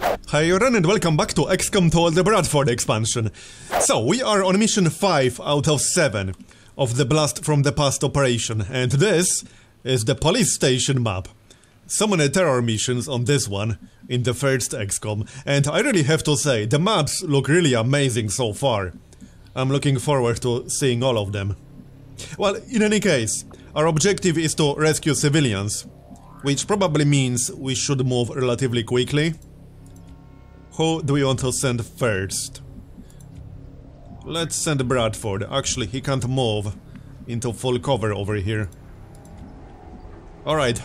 Hi everyone and welcome back to XCOM Told the Bradford expansion. So, we are on mission 5 out of 7 of the Blast from the Past operation, and this is the police station map. So many terror missions on this one, in the first XCOM, and I really have to say, the maps look really amazing so far. I'm looking forward to seeing all of them. Well, in any case, our objective is to rescue civilians, which probably means we should move relatively quickly. Who do we want to send first? Let's send Bradford. Actually, he can't move into full cover over here. Alright.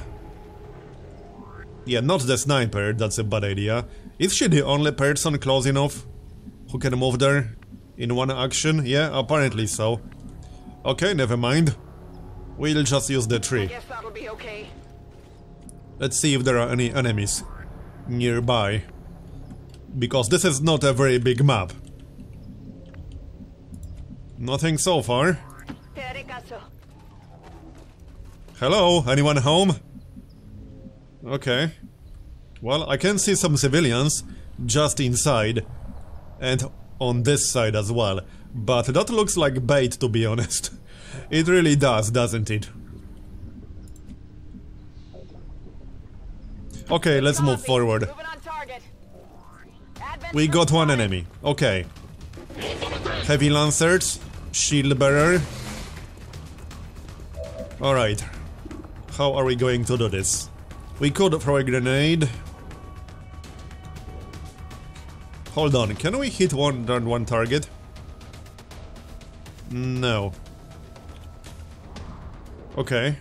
Yeah, not the sniper, that's a bad idea. Is she the only person close enough who can move there in one action? Yeah, apparently so. Okay, never mind. We'll just use the tree. I guess that'll be okay. Let's see if there are any enemies nearby. Because this is not a very big map. Nothing so far. Hello, anyone home? Okay. Well, I can see some civilians just inside. And on this side as well. But that looks like bait, to be honest. It really does, doesn't it? Okay, let's move forward. We got one enemy. Okay. Heavy lancers. Shield bearer. Alright. How are we going to do this? We could throw a grenade. Hold on, can we hit one target? No. Okay.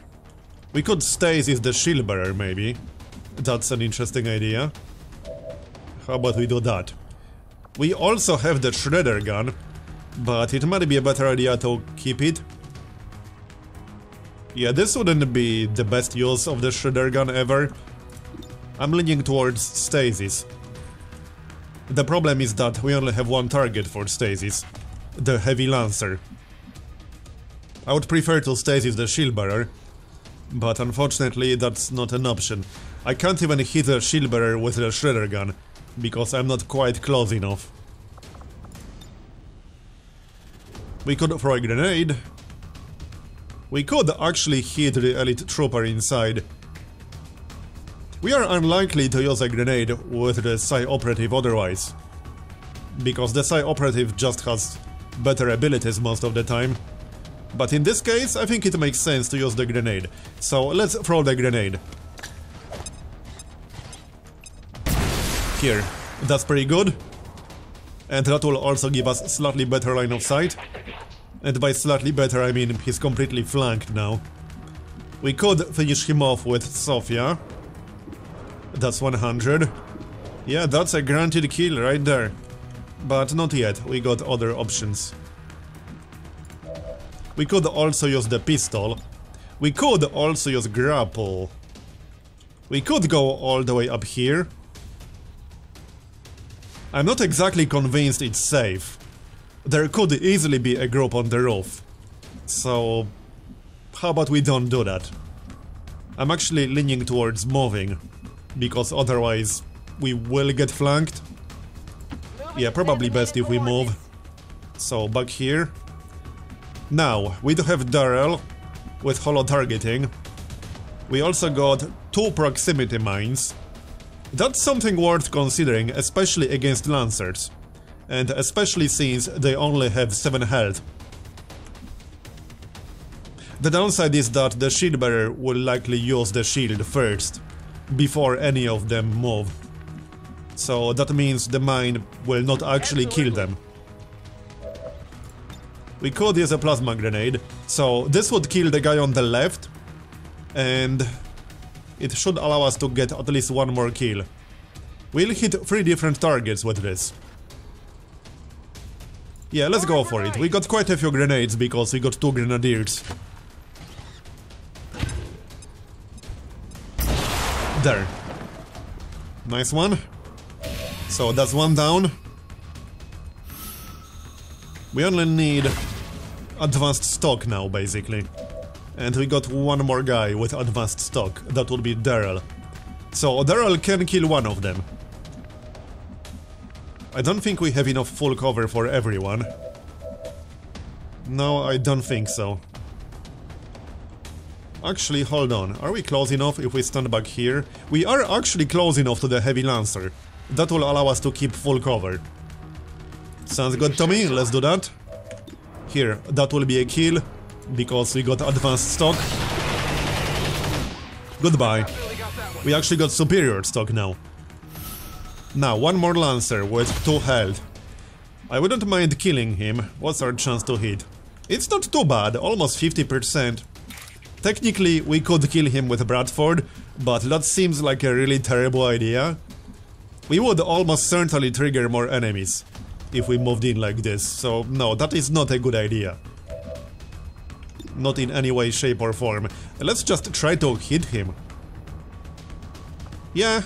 We could stasis the shield bearer, maybe. That's an interesting idea. How about we do that? We also have the shredder gun, but it might be a better idea to keep it. Yeah, this wouldn't be the best use of the shredder gun ever. I'm leaning towards stasis. The problem is that we only have one target for stasis. The heavy lancer. I would prefer to stasis the shield bearer, but unfortunately that's not an option. I can't even hit the shield bearer with the shredder gun, because I'm not quite close enough. We could throw a grenade. We could actually hit the elite trooper inside. We are unlikely to use a grenade with the Psi operative otherwise, because the Psi operative just has better abilities most of the time. But in this case, I think it makes sense to use the grenade. So let's throw the grenade. Here. That's pretty good. And that will also give us slightly better line of sight. And by slightly better I mean he's completely flanked now. We could finish him off with Sofia. That's 100. Yeah, that's a guaranteed kill right there. But not yet, we got other options. We could also use the pistol. We could also use grapple. We could go all the way up here. I'm not exactly convinced it's safe. There could easily be a group on the roof. So, how about we don't do that? I'm actually leaning towards moving, because otherwise we will get flanked. Yeah, probably best if we move. So, back here. Now, we do have Darrell with holo targeting. We also got 2 proximity mines. That's something worth considering, especially against lancers. And especially since they only have 7 health. The downside is that the shield bearer will likely use the shield first, before any of them move. So that means the mine will not actually kill them. We could use a plasma grenade, so this would kill the guy on the left, and it should allow us to get at least one more kill. We'll hit 3 different targets with this. Yeah, let's go for it. We got quite a few grenades because we got 2 grenadiers. There. Nice one. So that's 1 down. We only need advanced stock now, basically. And we got 1 more guy with advanced stock. That would be Darrell. So Darrell can kill 1 of them. I don't think we have enough full cover for everyone. No, I don't think so. Actually, hold on. Are we close enough if we stand back here? We are actually close enough to the heavy lancer. That will allow us to keep full cover. Sounds good to me, let's do that. Here, that will be a kill, because we got advanced stock. Goodbye. We actually got superior stock now. Now, one more lancer with 2 health. I wouldn't mind killing him. What's our chance to hit? It's not too bad, almost 50%. Technically, we could kill him with Bradford, but that seems like a really terrible idea. We would almost certainly trigger more enemies if we moved in like this, so no, that is not a good idea. Not in any way, shape or form. Let's just try to hit him. Yeah.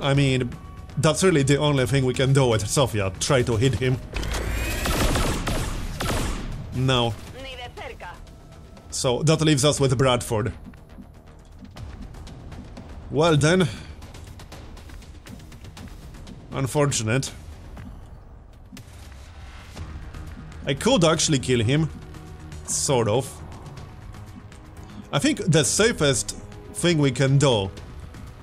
I mean, that's really the only thing we can do with Sofia, try to hit him. No. So that leaves us with Bradford. Well then. Unfortunate. I could actually kill him. Sort of. I think the safest thing we can do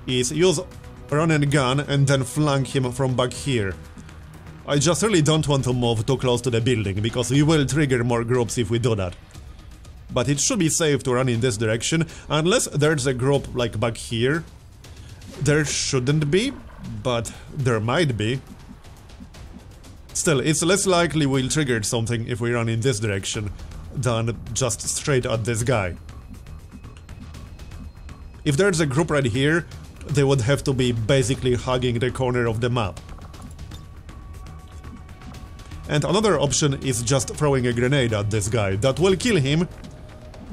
is use run and gun and then flank him from back here. I just really don't want to move too close to the building, because we will trigger more groups if we do that. But it should be safe to run in this direction, unless there's a group like back here. There shouldn't be, but there might be. Still, it's less likely we'll trigger something if we run in this direction than just straight at this guy. If there's a group right here, they would have to be basically hugging the corner of the map. And another option is just throwing a grenade at this guy. That will kill him,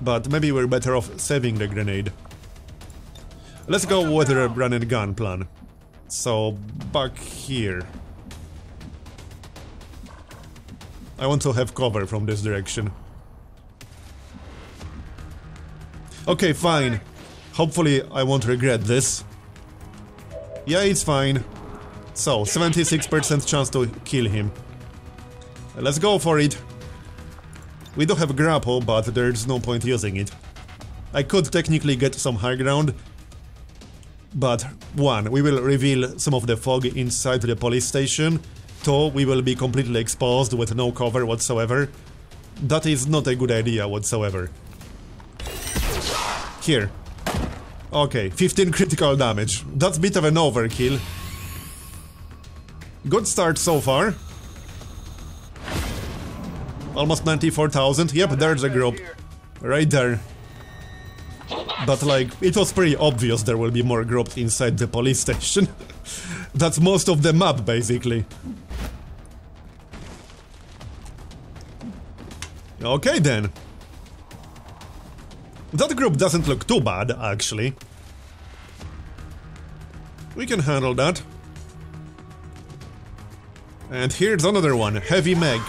but maybe we're better off saving the grenade. Let's go with the run and gun plan. So, back here. I want to have cover from this direction. Okay, fine. Hopefully I won't regret this. Yeah, it's fine. So, 76% chance to kill him. Let's go for it. We do have grapple, but there's no point using it. I could technically get some high ground, but 1. We will reveal some of the fog inside the police station. 2. We will be completely exposed with no cover whatsoever. That is not a good idea whatsoever. Here. Okay, 15 critical damage. That's a bit of an overkill. Good start so far. Almost 94,000. Yep, there's a group. Right there. But like, it was pretty obvious there will be more groups inside the police station. That's most of the map, basically. Okay then. That group doesn't look too bad, actually. We can handle that. And here's another one, Heavy Meg.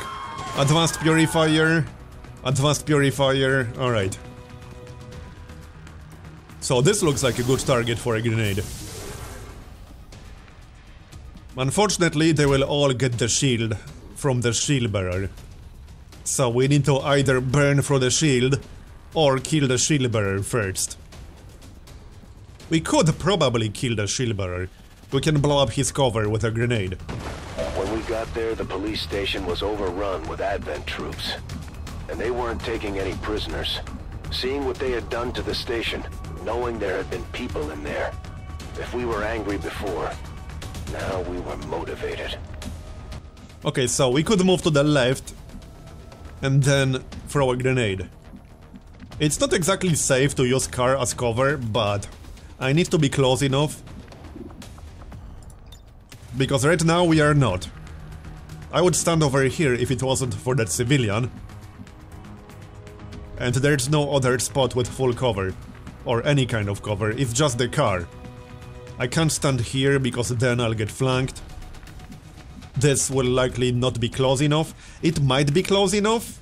Advanced Purifier. Advanced Purifier, alright. So this looks like a good target for a grenade. Unfortunately, they will all get the shield from the shield bearer. So we need to either burn through the shield or kill the shield bearer first. We could probably kill the shield bearer. We can blow up his cover with a grenade. When we got there, the police station was overrun with Advent troops. And they weren't taking any prisoners. Seeing what they had done to the station, knowing there had been people in there. If we were angry before, now we were motivated. Okay, so we could move to the left and then throw a grenade. It's not exactly safe to use car as cover, but I need to be close enough. Because right now we are not. I would stand over here if it wasn't for that civilian. And there's no other spot with full cover. Or any kind of cover, it's just the car. I can't stand here because then I'll get flanked. This will likely not be close enough. It might be close enough.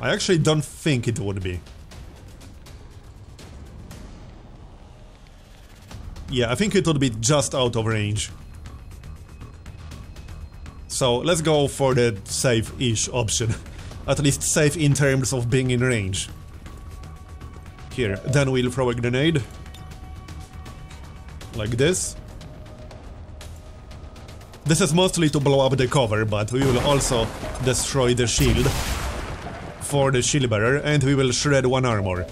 I actually don't think it would be. Yeah, I think it would be just out of range. So let's go for the safe-ish option. At least safe in terms of being in range. Here, then we'll throw a grenade. Like this. This is mostly to blow up the cover, but we will also destroy the shield for the shield bearer, and we will shred one armor.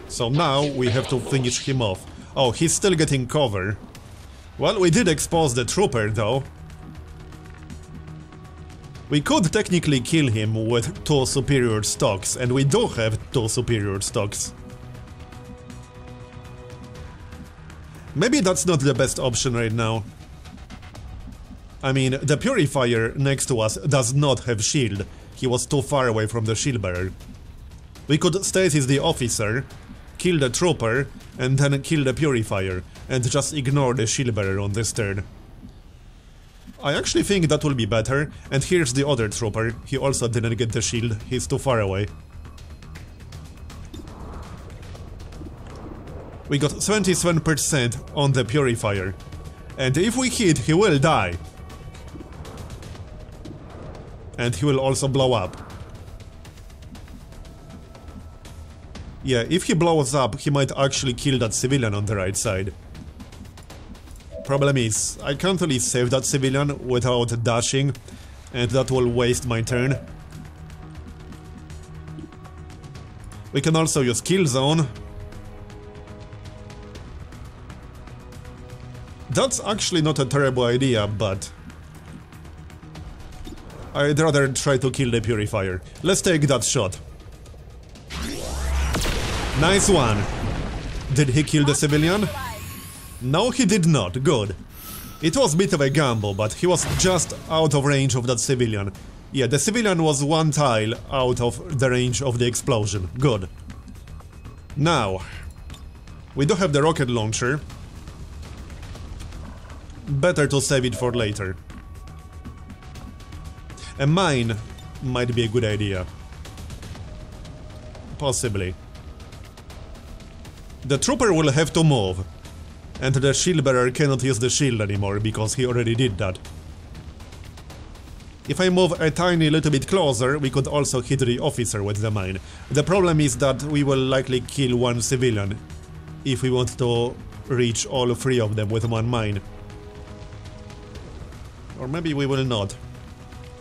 So now we have to finish him off. Oh, he's still getting cover. Well, we did expose the trooper though. We could technically kill him with 2 superior stocks, and we do have 2 superior stocks. Maybe that's not the best option right now. I mean, the purifier next to us does not have shield. He was too far away from the shield bearer. We could stasis the officer, kill the trooper, and then kill the purifier, and just ignore the shield bearer on this turn. I actually think that will be better, and here's the other trooper. He also didn't get the shield, he's too far away. We got 27% on the purifier, and if we hit, he will die. And he will also blow up. Yeah, if he blows up, he might actually kill that civilian on the right side. Problem is, I can't really save that civilian without dashing, and that will waste my turn. We can also use kill zone. That's actually not a terrible idea, but I'd rather try to kill the purifier. Let's take that shot. Nice one. Did he kill the civilian? No, he did not. Good. It was a bit of a gamble, but he was just out of range of that civilian. Yeah, the civilian was 1 tile out of the range of the explosion. Good. Now, we do have the rocket launcher. Better to save it for later. A mine might be a good idea. Possibly. The trooper will have to move. And the shield bearer cannot use the shield anymore, because he already did that. If I move a tiny little bit closer, we could also hit the officer with the mine. The problem is that we will likely kill 1 civilian if we want to reach all 3 of them with 1 mine. Or maybe we will not.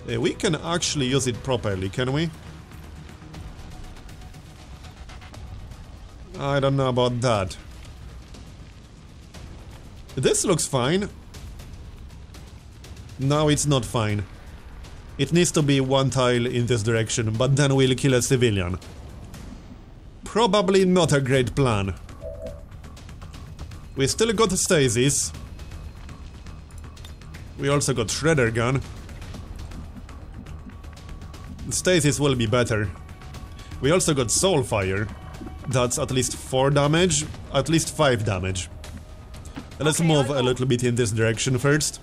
We can actually use it properly, can we? I don't know about that. This looks fine. No, it's not fine. It needs to be 1 tile in this direction, but then we'll kill a civilian. Probably not a great plan. We still got stasis. We also got shredder gun. Stasis will be better. We also got soulfire. That's at least 4 damage, at least 5 damage. Let's move a little bit in this direction first.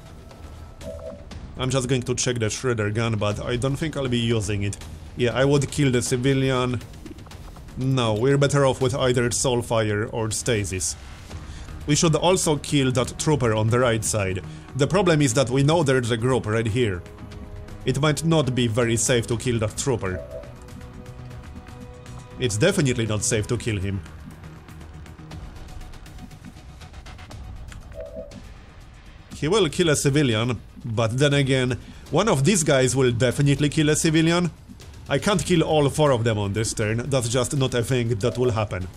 I'm just going to check the shredder gun, but I don't think I'll be using it. Yeah, I would kill the civilian. No, we're better off with either soulfire or stasis. We should also kill that trooper on the right side. The problem is that we know there's a group right here. It might not be very safe to kill that trooper. It's definitely not safe to kill him. He will kill a civilian, but then again, one of these guys will definitely kill a civilian. I can't kill all 4 of them on this turn, that's just not a thing that will happen.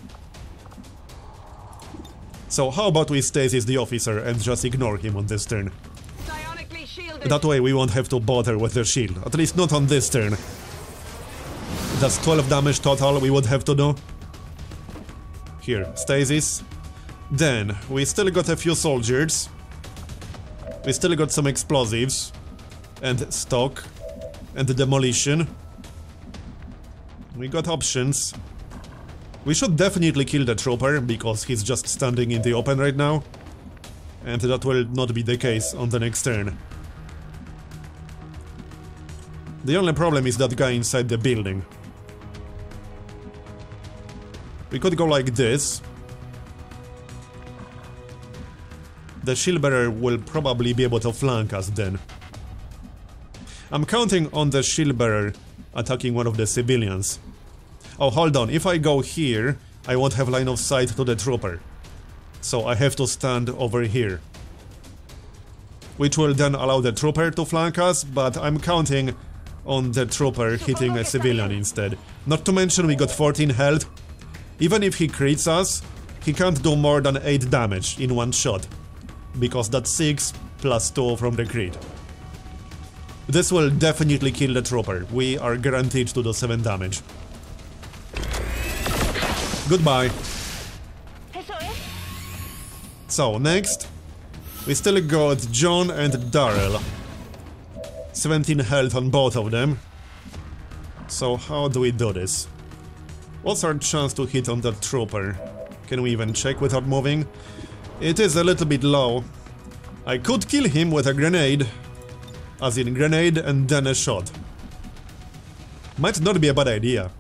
So how about we stasis the officer and just ignore him on this turn? That way we won't have to bother with the shield, at least not on this turn. That's 12 damage total we would have to do. Here, stasis. Then, we still got a few soldiers. We still got some explosives. And stock. And demolition. We got options. We should definitely kill the trooper, because he's just standing in the open right now. And that will not be the case on the next turn. The only problem is that guy inside the building. We could go like this. The shield bearer will probably be able to flank us then. I'm counting on the shield bearer attacking one of the civilians. Oh, hold on, if I go here, I won't have line of sight to the trooper. So I have to stand over here. Which will then allow the trooper to flank us, but I'm counting on the trooper hitting a civilian instead. Not to mention we got 14 health. Even if he crits us, he can't do more than 8 damage in one shot. Because that's 6 plus 2 from the crit. This will definitely kill the trooper. We are guaranteed to do 7 damage. Goodbye. So, next, we still got John and Daryl. 17 health on both of them. So, how do we do this? What's our chance to hit on that trooper? Can we even check without moving? It is a little bit low. I could kill him with a grenade. As in grenade and then a shot. Might not be a bad idea.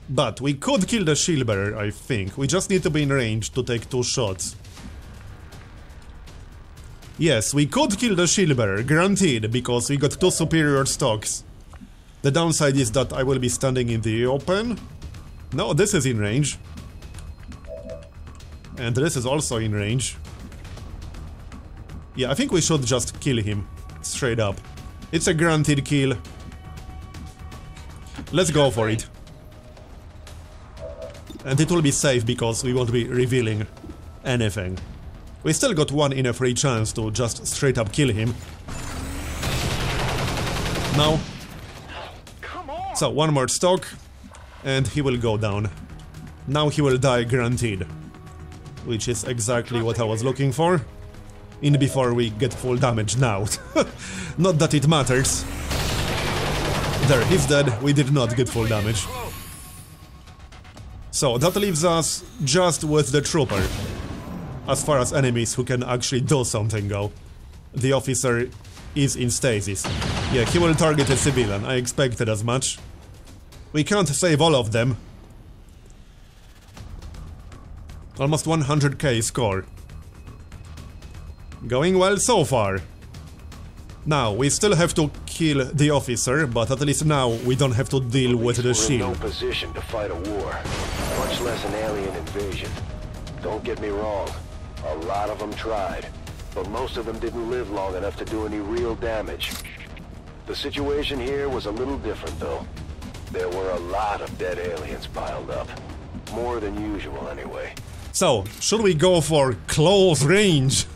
But we could kill the shield bearer, I think. We just need to be in range to take 2 shots. Yes, we could kill the shield bearer, guaranteed, because we got 2 superior stocks. The downside is that I will be standing in the open. No, this is in range. And this is also in range. Yeah, I think we should just kill him. Straight up. It's a guaranteed kill. Let's go for it. And it will be safe because we won't be revealing anything. We still got 1 in a 3 chance to just straight up kill him. Now. So, 1 more stock. And he will go down. Now he will die guaranteed. Which is exactly what I was looking for. In before we get full damage now. Not that it matters. There, he's dead. We did not get full damage. So, that leaves us just with the trooper. As far as enemies who can actually do something go. The officer is in stasis. Yeah, he will target a civilian. I expected as much. We can't save all of them. Almost 100k score. Going well so far. Now, we still have to kill the officer, but at least now we don't have to deal with the shield. We're in no position to fight a war, much less an alien invasion. Don't get me wrong, a lot of them tried, but most of them didn't live long enough to do any real damage. The situation here was a little different though. There were a lot of dead aliens piled up. More than usual anyway. So, should we go for close range?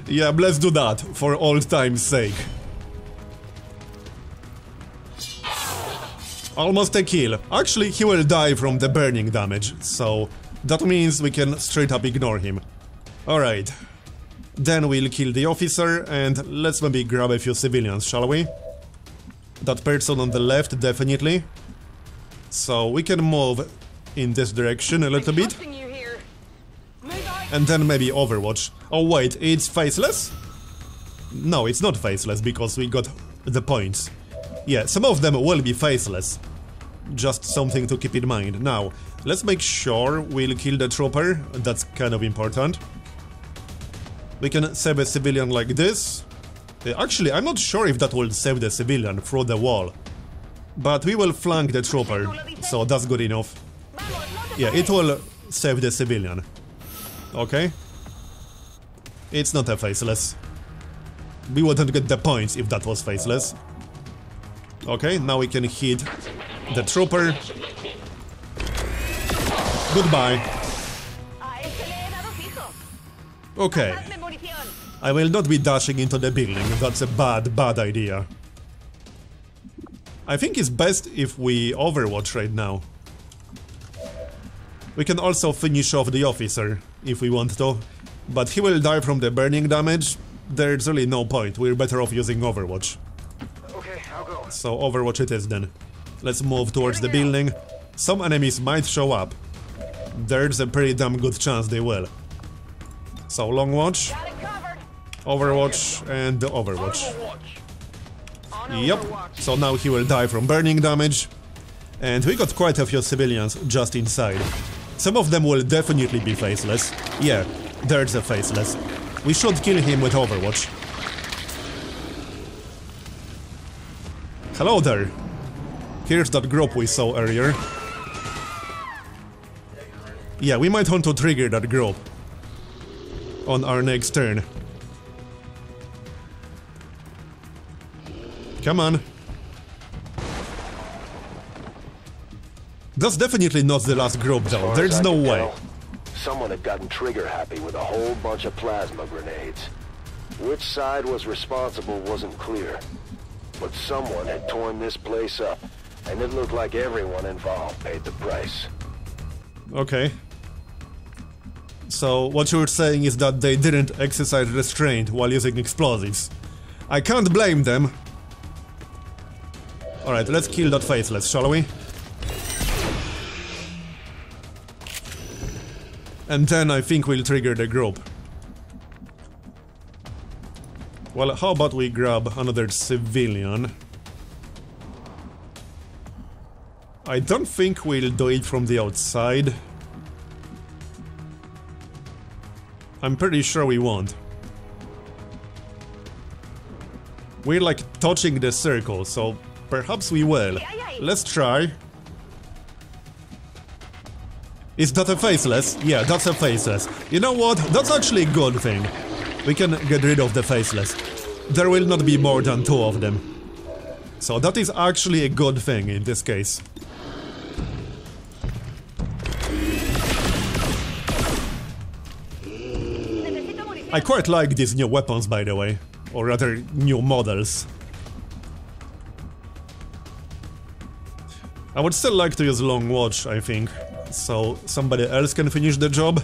Yeah, let's do that, for old time's sake. Almost a kill. Actually, he will die from the burning damage, so that means we can straight up ignore him. Alright. Then we'll kill the officer, and let's maybe grab a few civilians, shall we? That person on the left, definitely. So, we can move in this direction a little bit. And then maybe Overwatch. Oh wait, it's faceless? No, it's not faceless because we got the points. Yeah, some of them will be faceless. Just something to keep in mind. Now, let's make sure we'll kill the trooper. That's kind of important. We can save a civilian like this. Actually, I'm not sure if that will save the civilian through the wall. But we will flank the trooper, so that's good enough. Yeah, it will save the civilian. Okay. It's not a faceless. We wouldn't get the points if that was faceless. Okay, now we can hit the trooper. Goodbye. Okay. I will not be dashing into the building. That's a bad idea. I think it's best if we Overwatch right now. We can also finish off the officer, if we want to, but he will die from the burning damage. There's really no point, we're better off using Overwatch. Okay, I'll go. So Overwatch it is then. Let's move towards the building. Some enemies might show up. There's a pretty damn good chance they will. So long watch, Overwatch, and Overwatch. Yep, so now he will die from burning damage. And we got quite a few civilians just inside. Some of them will definitely be faceless. Yeah, there's a faceless. We should kill him with Overwatch. Hello there. Here's that group we saw earlier. Yeah, we might want to trigger that group on our next turn. Come on. That's definitely not the last group though, there's no way. Someone had gotten trigger happy with a whole bunch of plasma grenades. Which side was responsible wasn't clear. But someone had torn this place up, and it looked like everyone involved paid the price. Okay. So what you're saying is that they didn't exercise restraint while using explosives. I can't blame them. Alright, let's kill that faceless, shall we? And then I think we'll trigger the group. Well, how about we grab another civilian? I don't think we'll do it from the outside. I'm pretty sure we won't. We're like touching the circle, so perhaps we will. Let's try. Is that a faceless? Yeah, that's a faceless. You know what? That's actually a good thing. We can get rid of the faceless. There will not be more than 2 of them. So that is actually a good thing in this case. I quite like these new weapons, by the way. Or rather, new models. I would still like to use Long Watch, I think. So somebody else can finish the job.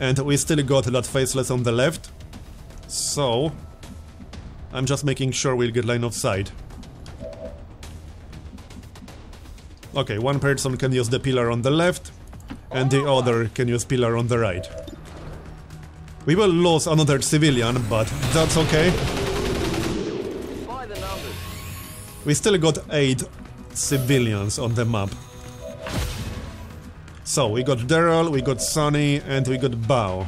And we still got that faceless on the left. So I'm just making sure we'll get line of sight. Okay, one person can use the pillar on the left, and the other can use pillar on the right. We will lose another civilian, but that's okay. We still got 8 civilians on the map. So, we got Daryl, we got Sonny, and we got Bao.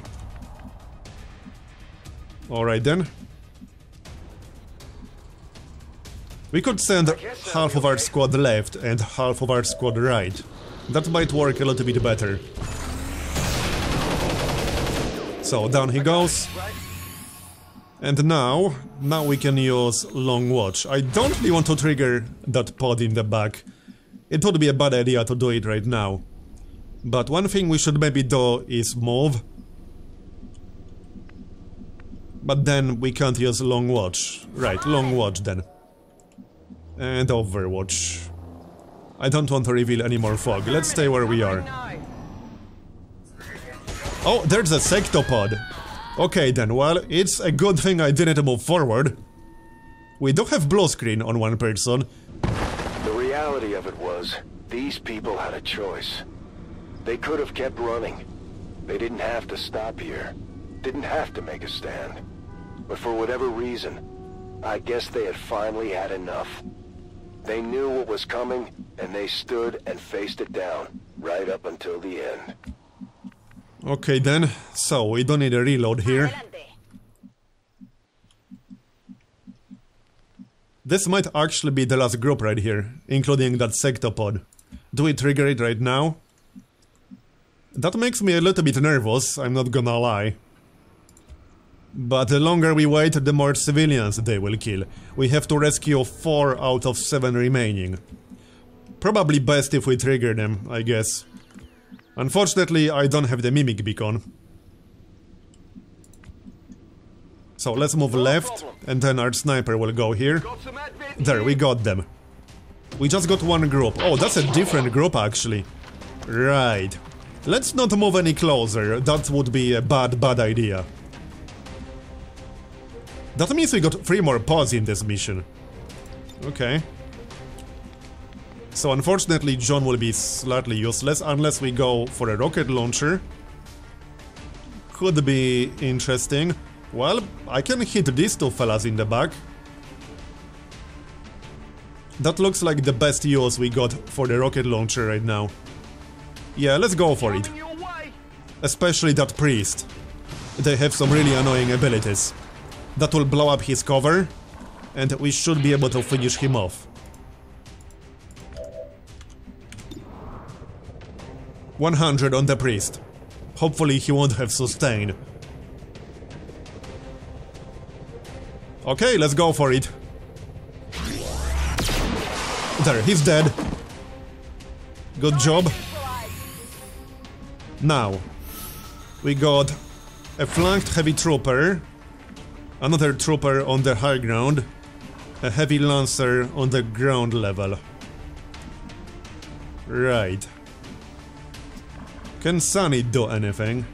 Alright then. We could send half of our squad left and half of our squad right. That might work a little bit better. So, down he goes. And now we can use Long Watch. I don't really want to trigger that pod in the back. It would be a bad idea to do it right now. But one thing we should maybe do is move. But then we can't use Long Watch. Right, Long Watch then. And Overwatch. I don't want to reveal any more fog. Let's stay where we are. Oh, there's a sectopod. Okay then, well, it's a good thing I didn't move forward. We do have blue screen on one person. The reality of it was, these people had a choice. They could have kept running. They didn't have to stop here. Didn't have to make a stand. But for whatever reason, I guess they had finally had enough. They knew what was coming, and they stood and faced it down, right up until the end. Okay then, so we don't need a reload here. This might actually be the last group right here, including that sectopod. Do we trigger it right now? That makes me a little bit nervous, I'm not gonna lie. But the longer we wait, the more civilians they will kill. We have to rescue 4 out of 7 remaining. Probably best if we trigger them, I guess. Unfortunately, I don't have the mimic beacon. So let's move left, and then our sniper will go here. There, we got them. We just got one group. Oh, that's a different group actually. Right. Let's not move any closer, that would be a bad idea. That means we got 3 more pods in this mission. Okay. So unfortunately John will be slightly useless unless we go for a rocket launcher. Could be interesting. Well, I can hit these 2 fellas in the back. That looks like the best use we got for the rocket launcher right now. Yeah, let's go for it. Especially that priest. They have some really annoying abilities. That will blow up his cover, and we should be able to finish him off. 100 on the priest. Hopefully he won't have sustain. Okay, let's go for it. There, he's dead. Good job. Now, we got a flanked heavy trooper, another trooper on the high ground, a heavy lancer on the ground level. Right. Can Sunny do anything?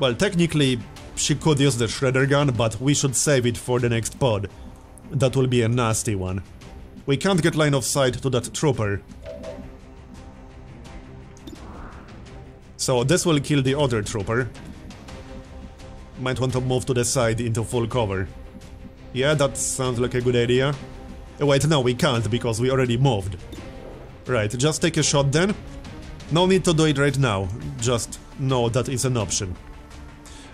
Well, technically, she could use the shredder gun, but we should save it for the next pod. That will be a nasty one. We can't get line of sight to that trooper. So this will kill the other trooper. Might want to move to the side into full cover. Yeah, that sounds like a good idea. Wait, no, we can't, because we already moved. Right, just take a shot then. No need to do it right now, just know that is an option.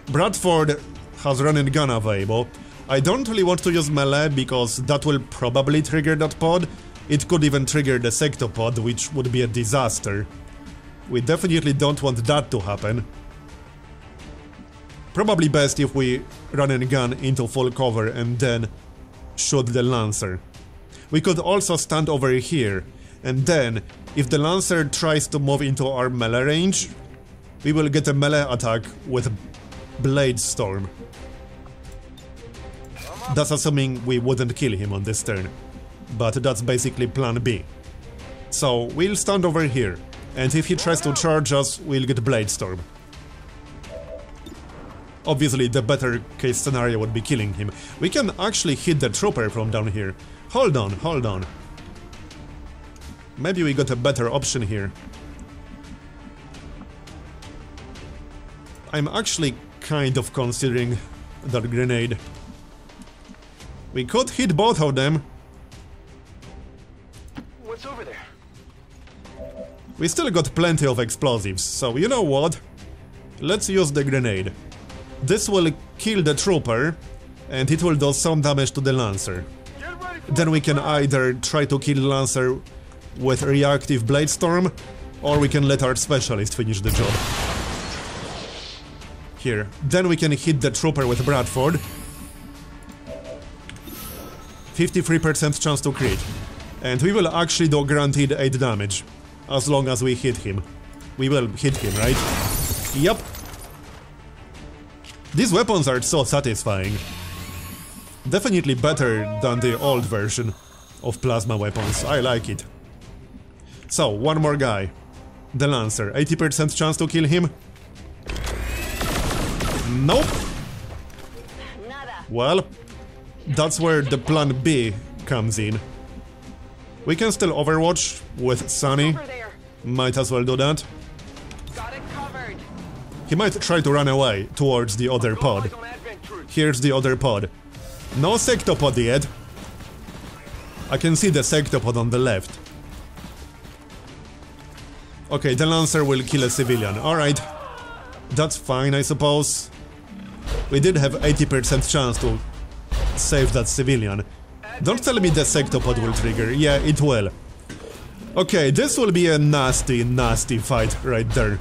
Bradford has run and gun available. I don't really want to use melee, because that will probably trigger that pod. It could even trigger the sectopod, which would be a disaster. We definitely don't want that to happen. Probably best if we run and gun into full cover and then shoot the lancer. We could also stand over here, and then, if the lancer tries to move into our melee range, we will get a melee attack with Blade Storm. That's assuming we wouldn't kill him on this turn, but that's basically plan B. So we'll stand over here, and if he tries to charge us, we'll get Blade Storm. Obviously, the better case scenario would be killing him. We can actually hit the trooper from down here. Hold on, hold on. Maybe we got a better option here. I'm actually kind of considering that grenade. We could hit both of them. What's over there? We still got plenty of explosives, so you know what? Let's use the grenade. This will kill the trooper, and it will do some damage to the lancer. Then we can either try to kill lancer with reactive Blade Storm, or we can let our specialist finish the job. Here. Then we can hit the trooper with Bradford. 53% chance to crit. And we will actually do guaranteed 8 damage. As long as we hit him. We will hit him, right? Yep. These weapons are so satisfying. Definitely better than the old version of plasma weapons. I like it. So, one more guy. The Lancer. 80% chance to kill him. Nope. Well, that's where the plan B comes in. We can still Overwatch with Sunny. Might as well do that. He might try to run away towards the other pod. Here's the other pod. No sectopod yet. I can see the sectopod on the left. Okay, the Lancer will kill a civilian. Alright. That's fine, I suppose. We did have 80% chance to save that civilian. Don't tell me the sectopod will trigger. Yeah, it will. Okay, this will be a nasty, nasty fight right there.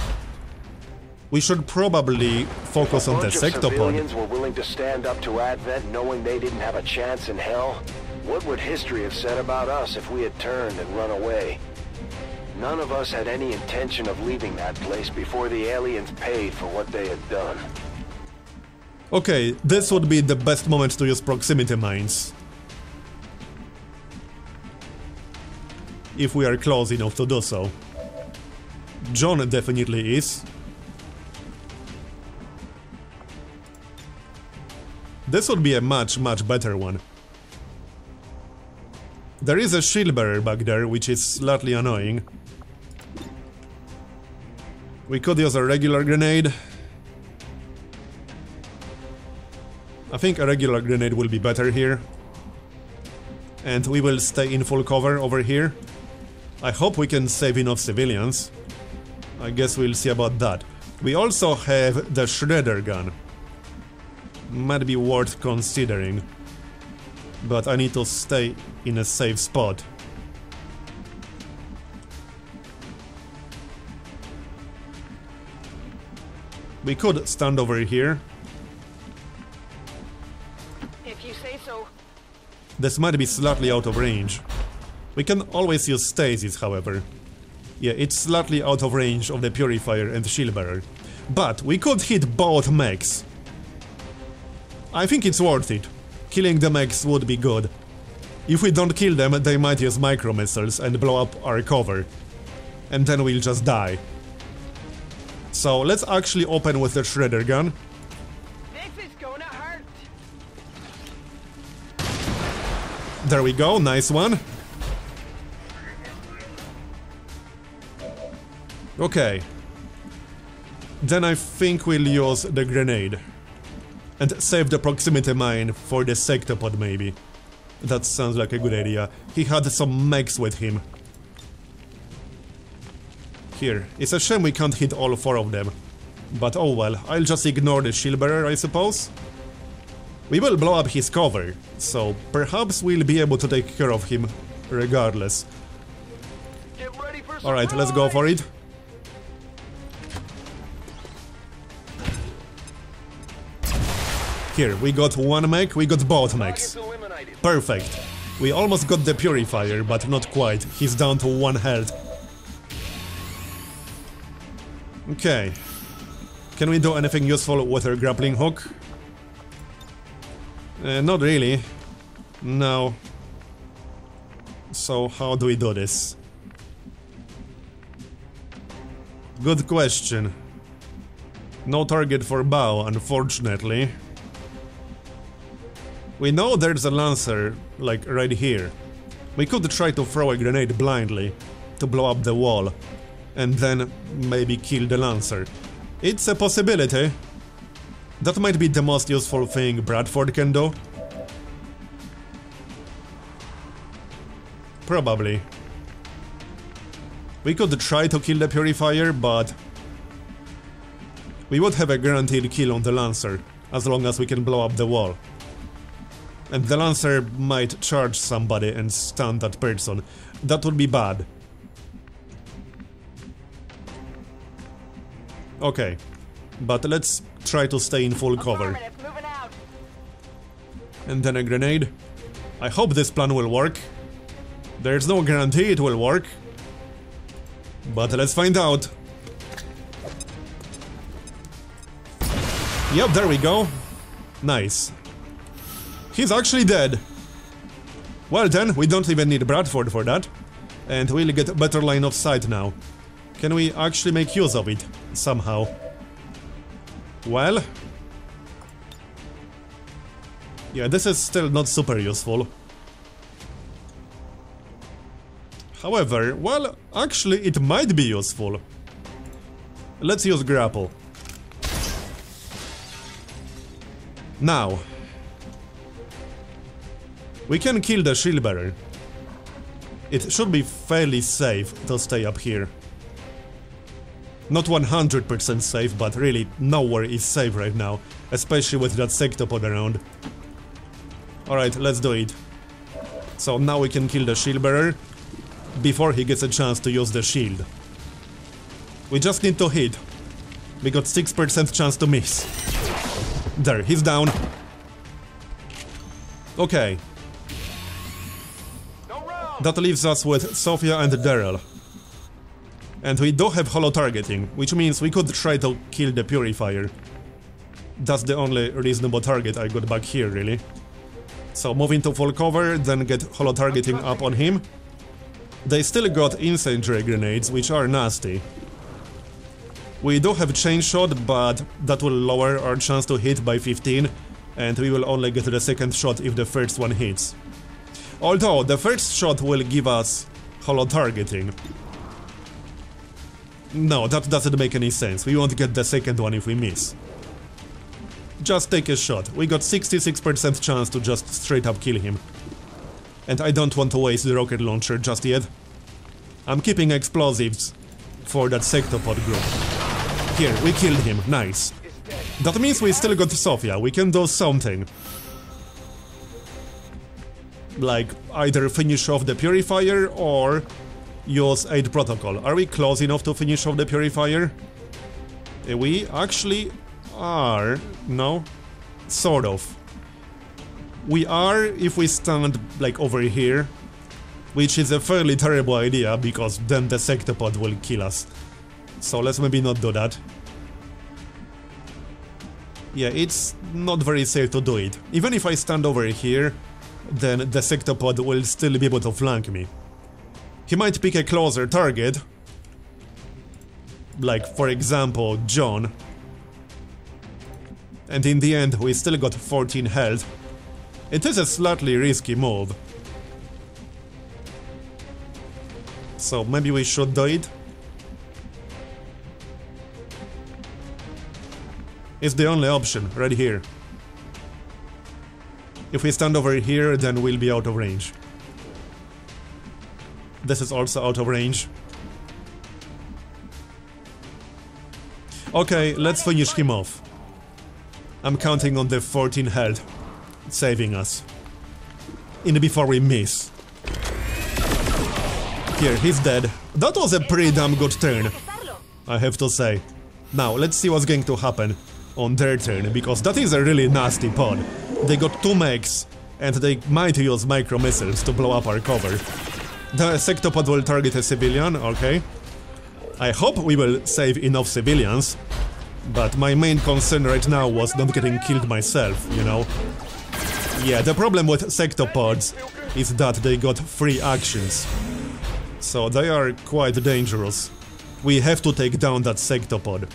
We should probably focus on the sectopod. Civilians were willing to stand up to Advent knowing they didn't have a chance in hell? What would history have said about us if we had turned and run away? None of us had any intention of leaving that place before the aliens paid for what they had done. Okay, this would be the best moment to use proximity mines. If we are close enough to do so. John definitely is. This would be a much better one. There is a shield bearer back there, which is slightly annoying. We could use a regular grenade. I think a regular grenade will be better here. And we will stay in full cover over here. I hope we can save enough civilians. I guess we'll see about that. We also have the shredder gun. Might be worth considering. But I need to stay in a safe spot. We could stand over here. If you say so. This might be slightly out of range. We can always use stasis, however. Yeah, it's slightly out of range of the Purifier and Shieldbearer. But we could hit both mechs. I think it's worth it. Killing the mechs would be good. If we don't kill them, they might use micro missiles and blow up our cover. And then we'll just die. So let's actually open with the shredder gun. This is gonna hurt. There we go, nice one. Okay. Then I think we'll use the grenade. And save the proximity mine for the sectopod maybe. That sounds like a good idea. He had some mechs with him. Here. It's a shame we can't hit all 4 of them. But oh well, I'll just ignore the shieldbearer, I suppose. We will blow up his cover, so perhaps we'll be able to take care of him regardless. Alright, let's go for it. Here, we got one mech, we got both mechs. Perfect. We almost got the Purifier, but not quite. He's down to 1 health. Okay. Can we do anything useful with our grappling hook? Not really. No. So how do we do this? Good question. No target for bow, unfortunately. We know there's a lancer, like right here. We could try to throw a grenade blindly to blow up the wall and then maybe kill the lancer. It's a possibility. That might be the most useful thing Bradford can do. Probably. We could try to kill the Purifier, but we would have a guaranteed kill on the lancer, as long as we can blow up the wall. And the lancer might charge somebody and stun that person. That would be bad. Okay, but let's try to stay in full cover. And then a grenade. I hope this plan will work. There's no guarantee it will work. But let's find out. Yep, there we go. Nice. He's actually dead. Well then, we don't even need Bradford for that. And we'll get a better line of sight now. Can we actually make use of it somehow? Well... yeah, this is still not super useful. However, well, actually it might be useful. Let's use grapple. Now... we can kill the shieldbearer. It should be fairly safe to stay up here. Not 100% safe, but really nowhere is safe right now, especially with that sectopod around. Alright, let's do it. So now we can kill the shieldbearer before he gets a chance to use the shield. We just need to hit. We got 6% chance to miss. There, he's down. Okay. That leaves us with Sophia and Daryl. And we do have holo targeting, which means we could try to kill the Purifier. That's the only reasonable target I got back here, really. So move into full cover, then get holo targeting up on him. They still got incendiary grenades, which are nasty. We do have chain shot, but that will lower our chance to hit by 15, and we will only get the second shot if the first one hits. Although, the first shot will give us holo targeting. No, that doesn't make any sense. We won't get the second one if we miss. Just take a shot. We got 66% chance to just straight up kill him. And I don't want to waste the rocket launcher just yet. I'm keeping explosives for that sectopod group. Here, we killed him, nice. That means we still got Sofia, we can do something. Like, either finish off the Purifier or use Aid Protocol. Are we close enough to finish off the Purifier? We actually are. No? Sort of. We are if we stand, like, over here. Which is a fairly terrible idea, because then the sectopod will kill us. So let's maybe not do that. Yeah, it's not very safe to do it. Even if I stand over here, then the sectopod will still be able to flank me. He might pick a closer target. Like, for example, John. And in the end, we still got 14 health. It is a slightly risky move. So maybe we should do it. It's the only option, right here. If we stand over here, then we'll be out of range. This is also out of range. Okay, let's finish him off. I'm counting on the 14 health saving us. Before we miss. Here, he's dead. That was a pretty damn good turn, I have to say. Now, let's see what's going to happen on their turn, because that is a really nasty pod. They got 2 mechs, and they might use micro missiles to blow up our cover. The sectopod will target a civilian, okay. I hope we will save enough civilians, but my main concern right now was not getting killed myself, you know. Yeah, the problem with sectopods is that they got free actions. So they are quite dangerous. We have to take down that sectopod.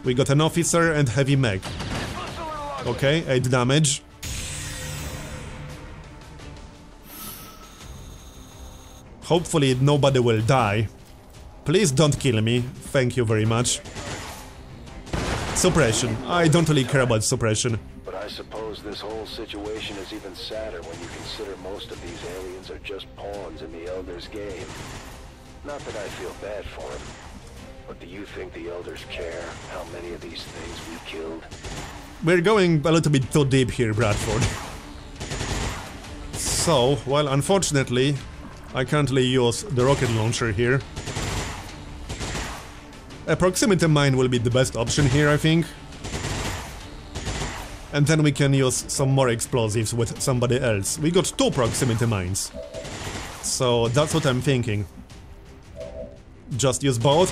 We got an officer and heavy mech. Okay, 8 damage. Hopefully nobody will die. Please don't kill me, thank you very much. Suppression. I don't really care about suppression. But I suppose this whole situation is even sadder when you consider most of these aliens are just pawns in the Elders' game. Not that I feel bad for them, but do you think the Elders care how many of these things we killed? We're going a little bit too deep here, Bradford. So, well, unfortunately, I can't really use the rocket launcher here. A proximity mine will be the best option here, I think. And then we can use some more explosives with somebody else. We got 2 proximity mines. So that's what I'm thinking. Just use both?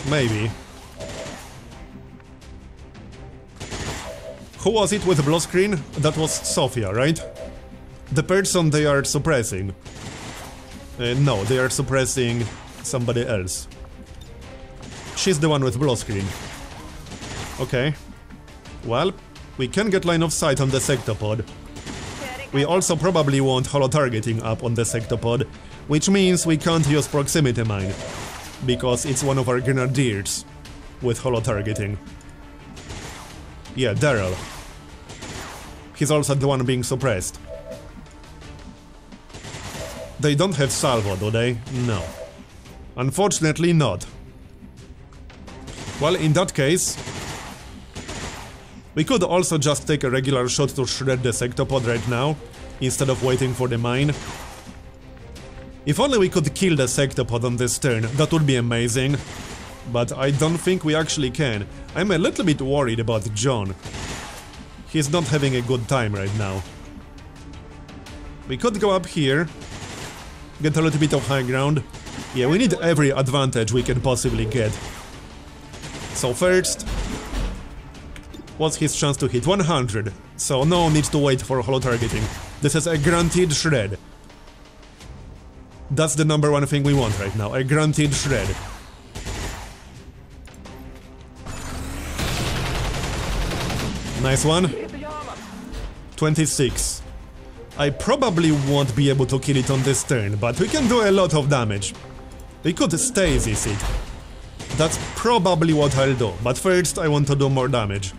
Maybe. Who was it with the blue screen? That was Sofia, right? The person they are suppressing. No, they are suppressing somebody else. She's the one with blue screen. Okay. Well, we can get line of sight on the sectopod. We also probably want holo-targeting up on the sectopod, which means we can't use proximity mine, because it's one of our grenadiers with holo-targeting. Yeah, Daryl. He's also the one being suppressed. They don't have salvo, do they? No. Unfortunately not. Well, in that case, we could also just take a regular shot to shred the sectopod right now, instead of waiting for the mine. If only we could kill the sectopod on this turn, that would be amazing. But I don't think we actually can. I'm a little bit worried about John. He's not having a good time right now. We could go up here, get a little bit of high ground. Yeah, we need every advantage we can possibly get. So first, what's his chance to hit? 100. So no need to wait for holo-targeting. This is a guaranteed shred. That's the number one thing we want right now, a guaranteed shred. Nice one. 26. I probably won't be able to kill it on this turn, but we can do a lot of damage. We could stasis it. That's probably what I'll do, but first I want to do more damage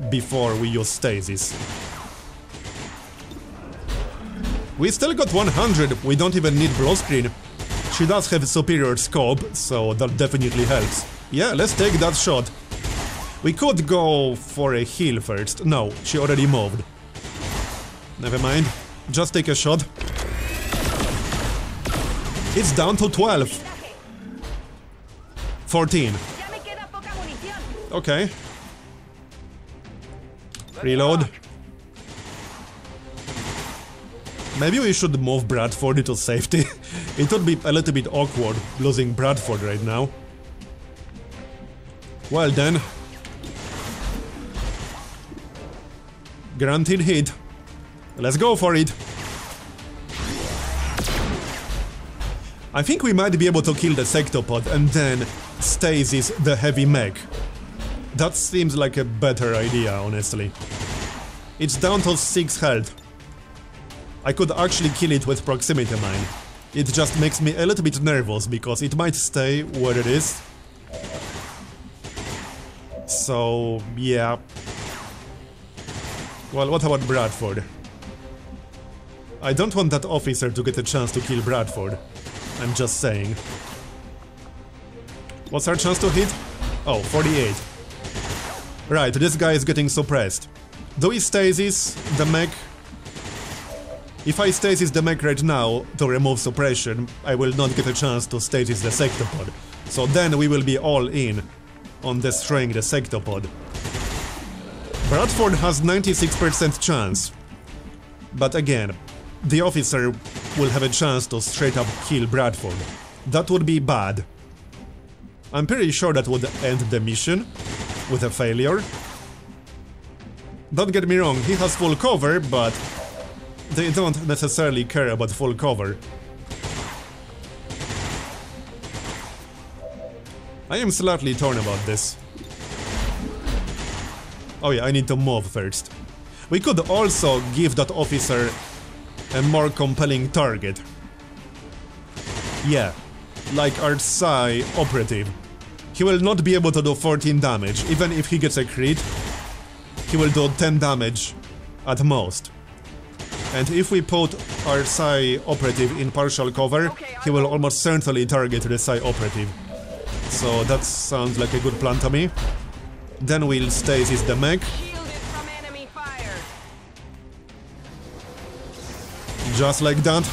before we use stasis. We still got 100, we don't even need blue screen. She does have a superior scope, so that definitely helps. Yeah, let's take that shot. We could go for a heal first. No, she already moved. Never mind. Just take a shot. It's down to 12. 14. Okay. Reload. Maybe we should move Bradford to safety. It would be a little bit awkward losing Bradford right now. Well then. Granted hit. Let's go for it. I think we might be able to kill the sectopod and then stasis the heavy mech. That seems like a better idea, honestly. It's down to 6 health. I could actually kill it with proximity mine. It just makes me a little bit nervous because it might stay where it is. So, yeah. Well, what about Bradford? I don't want that officer to get a chance to kill Bradford. I'm just saying. What's our chance to hit? Oh, 48. Right, this guy is getting suppressed. Do we stasis the mech? If I stasis the mech right now to remove suppression, I will not get a chance to stasis the sectopod. So then we will be all in on destroying the sectopod. Bradford has 96% chance. But again, the officer will have a chance to straight up kill Bradford. That would be bad. I'm pretty sure that would end the mission with a failure. Don't get me wrong, he has full cover, but they don't necessarily care about full cover. I am slightly torn about this. Oh yeah, I need to move first. We could also give that officer a more compelling target. Yeah, like our Psy operative. He will not be able to do 14 damage. Even if he gets a crit, he will do 10 damage at most. And if we put our Psy operative in partial cover, he will almost certainly target the Psy operative. So that sounds like a good plan to me. Then we'll stasis the mech. Just like that.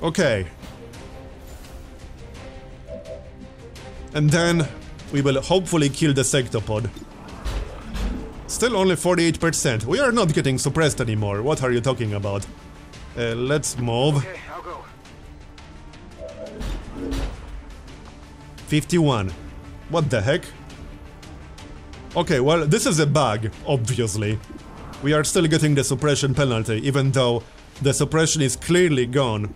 Okay. And then we will hopefully kill the sectopod. Still only 48%. We are not getting suppressed anymore. What are you talking about? Let's move. Okay, I'll go. 51. What the heck? Okay, well, this is a bug, obviously. We are still getting the suppression penalty, even though the suppression is clearly gone.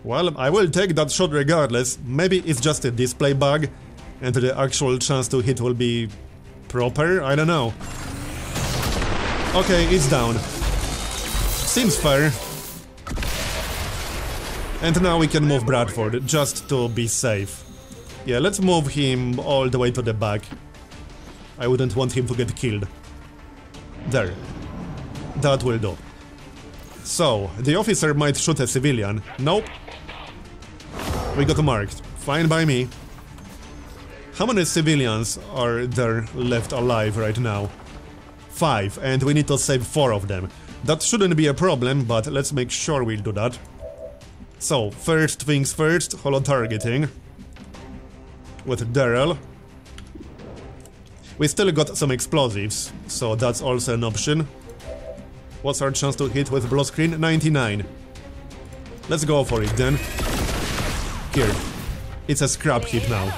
Well, I will take that shot regardless. Maybe it's just a display bug, and the actual chance to hit will be proper? I don't know. Okay, it's down. Seems fair. And now we can move Bradford, just to be safe. Yeah, let's move him all the way to the back. I wouldn't want him to get killed. There. That will do. So, the officer might shoot a civilian. Nope. We got marked. Fine by me. How many civilians are there left alive right now? 5, and we need to save 4 of them. That shouldn't be a problem, but let's make sure we'll do that. So, first things first, holo targeting. With Daryl. We still got some explosives, so that's also an option. What's our chance to hit with blue screen? 99. Let's go for it then. Here. It's a scrap hit now.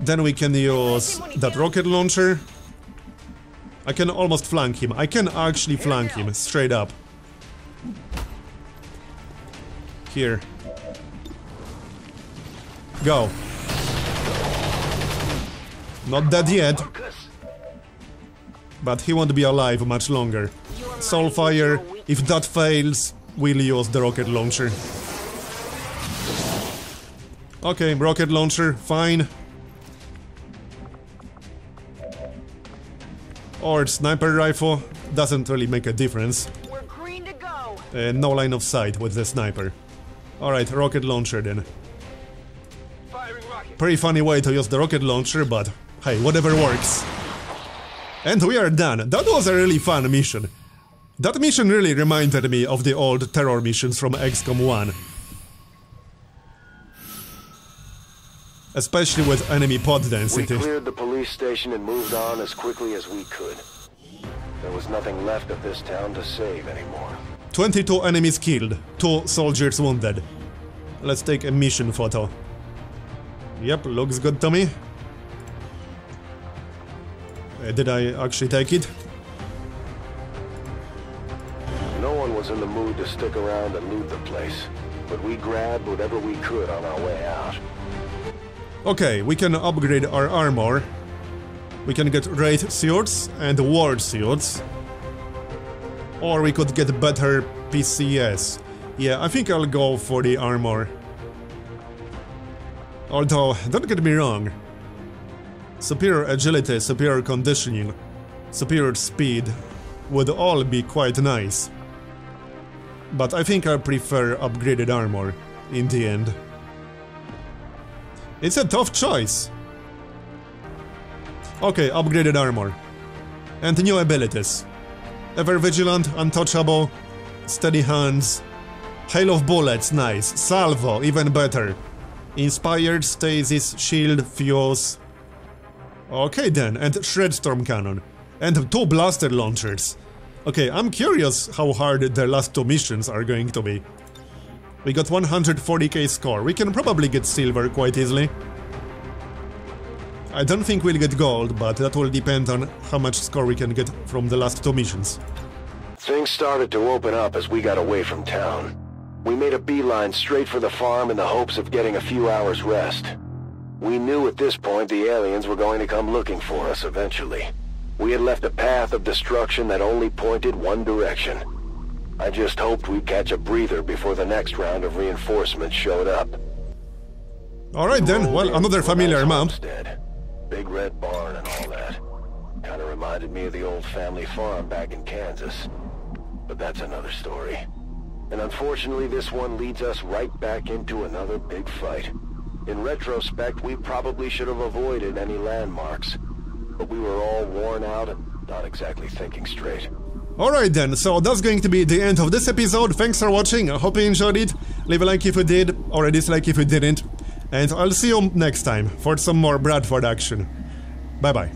Then we can use that rocket launcher. I can almost flank him. I can actually flank him, straight up. Here. Go. Not dead yet. But he won't be alive much longer. Soulfire, if that fails, we'll use the rocket launcher. Okay, rocket launcher, fine. Or sniper rifle, doesn't really make a difference. We're green to go. no line of sight with the sniper. Alright, rocket launcher then. Firing rocket. Pretty funny way to use the rocket launcher, but hey, whatever works. And we are done. That was a really fun mission. That mission really reminded me of the old terror missions from XCOM 1. Especially with enemy pod density. We cleared the police station and moved on as quickly as we could. There was nothing left of this town to save anymore. 22 enemies killed, 2 soldiers wounded. Let's take a mission photo. Yep, looks good to me. Did I actually take it? No one was in the mood to stick around and loot the place, but we grabbed whatever we could on our way out. Okay, we can upgrade our armor. We can get raid suits and ward suits. Or we could get better PCS. Yeah, I think I'll go for the armor. Although, don't get me wrong. Superior agility, superior conditioning, superior speed would all be quite nice. But I think I prefer upgraded armor in the end. It's a tough choice. Okay, upgraded armor. And new abilities. Ever Vigilant, Untouchable, Steady Hands, Hail of Bullets, nice. Salvo, even better. Inspired, Stasis, Shield, Fuse. Okay then, and Shredstorm Cannon. And 2 blaster launchers. Okay, I'm curious how hard the last 2 missions are going to be. We got 140k score. We can probably get silver quite easily. I don't think we'll get gold, but that will depend on how much score we can get from the last 2 missions. Things started to open up as we got away from town. We made a beeline straight for the farm in the hopes of getting a few hours rest. We knew at this point the aliens were going to come looking for us eventually. We had left a path of destruction that only pointed one direction. I just hoped we'd catch a breather before the next round of reinforcements showed up. Alright then, well, another familiar map. Big red barn and all that. Kinda reminded me of the old family farm back in Kansas. But that's another story. And unfortunately this one leads us right back into another big fight. In retrospect, we probably should have avoided any landmarks. But we were all worn out and not exactly thinking straight. Alright then, so that's going to be the end of this episode. Thanks for watching, I hope you enjoyed it. Leave a like if you did, or a dislike if you didn't. And I'll see you next time for some more Bradford action. Bye bye.